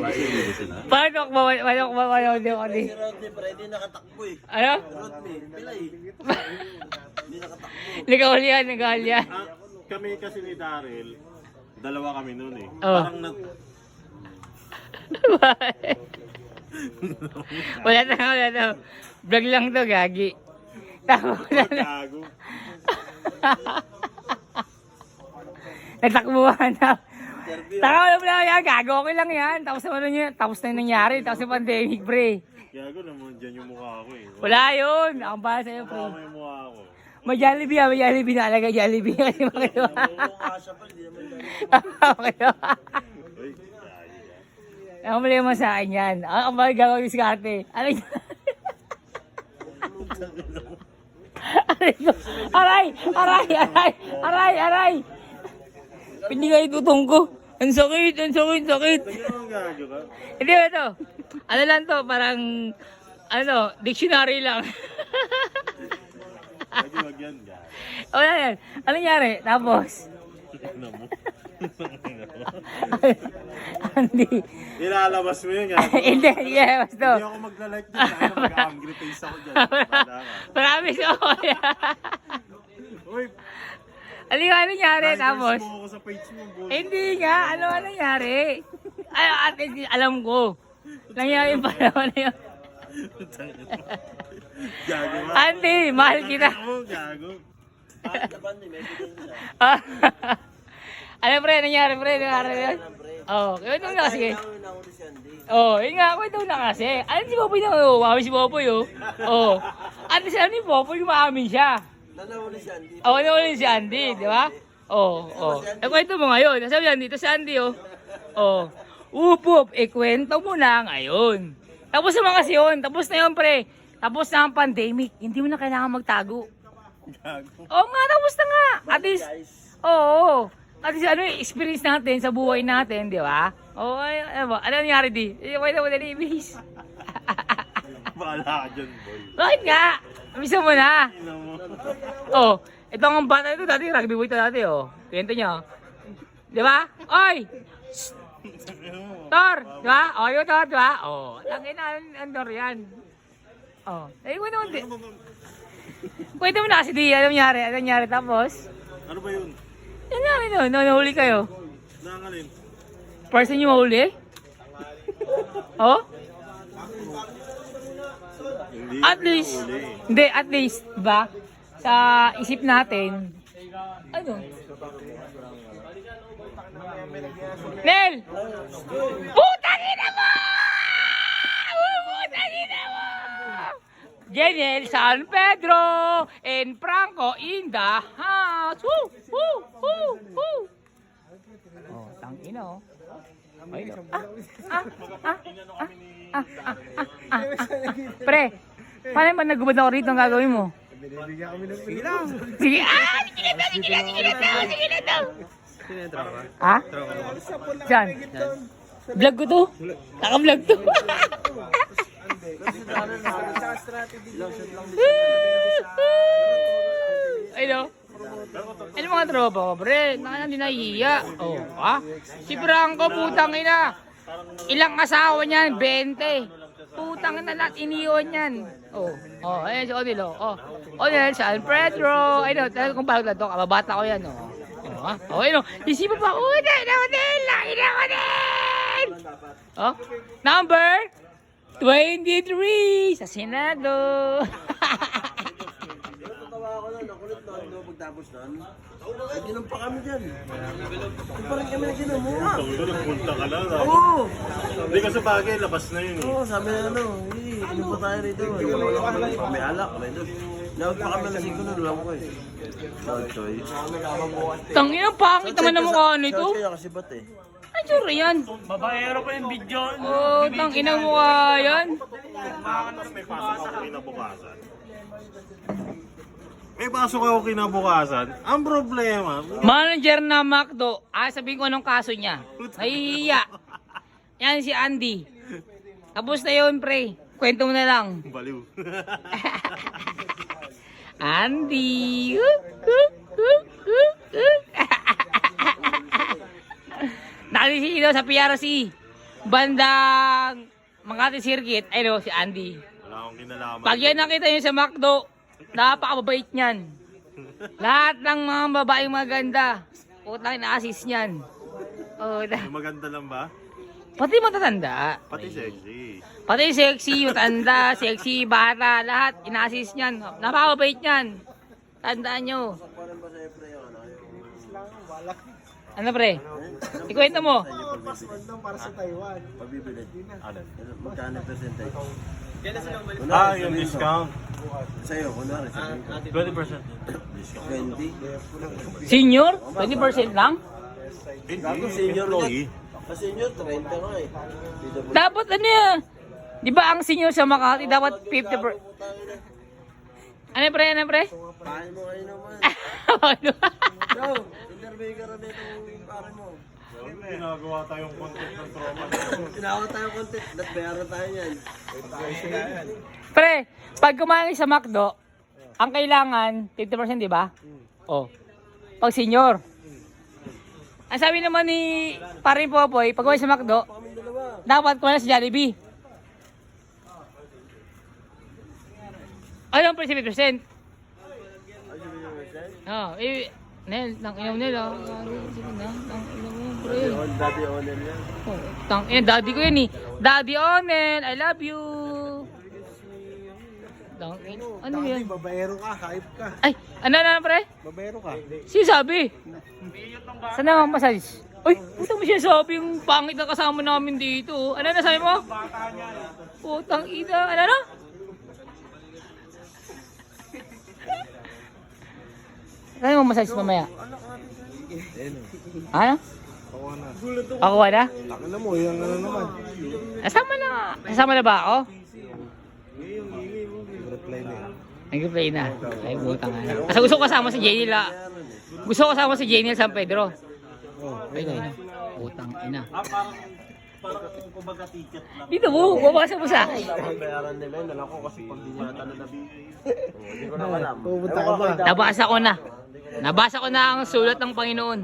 Paano ko ba? Hindi ko di. Si Rodney, pre, di nakatakbo eh. Ano? Rodney, pilay. Di nakatakbo. Nagahul yan. Kami kasi ni Daryl, dalawa kami noon eh. Oh. Parang Wala na. Vlog lang to, gagi. Tama na. gago. Natakbuhan na. Taka mo lang yan, gago. Okay lang yan. Tapos na yung nangyari. Tapos yung pandemic, pre. Gago naman dyan yung mukha ko eh. Wala yun. Ako ba sa'yo, pre. Tama yung mukha ko. May Jollibee na alaga Jollibee. Kasi makiwa. Oo nga siya pa, di naman lang. Makiwa. Uy, gago. Ako mali mo sa akin yan. Ako ba gagawin yung skarte? Ano yun? Aray! Pinigay tutong ko. Ang sakit. Tingnan mo gago ka. Hindi ba ito? Ano lang to, parang, dictionary lang. Lagi wag yan, gago. O yan. Ano nangyari? Tapos? Ano mo? Hindi. Ilalabas mo yun, gago. Hindi, basta. Hindi ako magla-like dyan. Kaya mag-angry face ako dyan. Promise ako. Uy, Ano nangyari? Tapos? mo ako sa page mo, boy. Hindi nga. Ano nangyari? Ay, ate, alam ko. Nangyari pa naman na yun. Gago ba? Andy, mahal kita. Ako, gago. Bakit naman eh, may bigyan siya. Ano pre, nangyari yun? Oo, kwento mo na kasi. Nakawin ako ni Sandy. Oo, yun nga, kwento mo na kasi. Alam si Popoy na, mami si Popoy, Oo. At least alam ni Popoy, maamin siya. Nanaw ni Sandy. Oo, nawala si Andy, di ba? Oo. Kwento mo ngayon. Sabi yan, dito si Andy, Oo. Upop, kwento mo na ngayon. Tapos naman kasi yun. Tapos na yun, pre. Tapos na ang pandemic. Hindi mo na kailangan magtago. Gago. Oo nga, tapos na nga. At least, oo. At least, experience natin sa buhay natin, di ba? Oo, ano nangyari di? Kwento mo na ni Ibis. Bahala ka dyan, boy. Bakit nga? Abisa mo na. Ina mo. Oh, ito ang bata ito dati, rugby boy ito dati, Kwento niya. Di ba? Oy! Tor! Di ba? Yung Tor, di ba? Tangin na, Andor yan. Kwento mo na kasi di, ano nangyari, tapos? Ano ba yun? Ano nangyari nun? Nahuli kayo? Nangalin. Person yung mahuli? Hindi. At least, hindi, at least, diba? Sa isip natin, ano? Nel! Putang ina mo! Putang ina mo! Jenel San Pedro and Franco in the house! Woo! Woo! Woo! Woo! Tangina, Pre, paano ba nagubad ako rito ang gagawin mo? Binibigyan kami ng free lang. Sige, sige na daw. Ha? Saan? Vlog ko to? Naka-vlog to. Ayun. Ano mga tropa ko, pre? Hindi nahihiya. Si Franco, putang ina. Ilang asawa niyan? 20. Putang ina lahat iniwan yan. Ayan si Odil, Odil, San Pedro. Ayun, talagang kung bakit na to, kababata ko yan, ayun, isipan pa, Odil, laki na Odil! Number 23 sa Senado. Natawa ako lang, nakulit na ako pagtapos nun. Naginom pa kami dyan. Hindi pa rin kami naginom mo. Nagpunta ka lang. Oo! Hindi ka sa bagay, labas na yun. Oo, sabi na inom pa tayo rito. May alak, may doon. Nawag pa kami lasing ko nun, alam ko eh. South Choy. Tangina, pangit naman ang mukha nito. South Choy kasi ba't eh. Ay, tsura yan. Babaero pa yung video. Tangina ang mukha yan. May pasok ako kinabukasan. Ang problema, Manager na McDo. Sabihin ko anong kaso niya. Nahihiya. Yan si Andy. Tapos na yun, pre. Kwento mo na lang. baliw. Andy. Nakalisisi daw sa PRC. bandang Makati Circuit, ay no, si Andy. Wala akong kinalaman. Pag yan nakita nyo sa McDo, napakababait niyan. Lahat ng mga babaeng maganda, putang ina-assist niyan. Oh, Yung maganda lang ba? pati matatanda. Pati sexy. Pati sexy, matanda, sexy, bata, lahat, ina-assist niyan. Napakabait niyan. Tandaan nyo. Parang ba sa'yo, pre, yung ano? Ano pre? Ikwento mo. para sa Taiwan. Pagbibili. Ano? Magkano percentage? Yung discount. Sa'yo, kunwari, sabihin ko. 20%. 20. Senior? 20% lang? Gago, senior Employee. na. Senior, 30 nga eh. Dito po. Dapat ano yan? Di ba ang senior sa Makati dapat 50%? Ano pre? Ano pre? Paano mo kayo naman? Ano? Yo, interview ka rin itong pare mo. Ginagawa tayong content ng tropa. Tinawag tayo content, bayaran tayo yan. Pre, pag kumain sa McDo, ang kailangan 50%, di ba? Oh. Pag senior. Ang sabi naman ni Pare Popoy, pag kumain sa McDo, Kaming dalawa. dapat kumain sa Jollibee. Ano ang pre 50%? Ay, sabihin mo, Michelle? Oh, Nel, tang inaw Nel, ah. Sige na, tang inaw mo, pre. Daddy owner yan. Oh, tang ina, daddy ko yun eh. Daddy Onel, I love you. Tang ina, ano yan? Babaero ka, hype ka. Ay, ano na pre? Babaero ka. Sino sabi? Saan naman massage? Uy, puta mo siya sabi yung pangit na kasama namin dito. Ano na sabi mo? Putang ina, ano na? Ano mo massage mamaya? Ano? Ako na? Taka na mo, yung ano naman. Nasama na. Nasama na ba ako? Reply na yan. Nag-play na. Ay, butang ano. Kasi gusto ko kasama si Jenny la. Gusto ko kasama si Jenny San Pedro. Ay, na. Putang ina. Parang kumbaga ticket lang. Dito mo, babasa mo sa akin. Bayaran nila yun, alam ko kasi pag di yata na hindi ko na alam. Pupunta ka ba? Nabasa ko na. Nabasa ko na ang sulat ng Panginoon.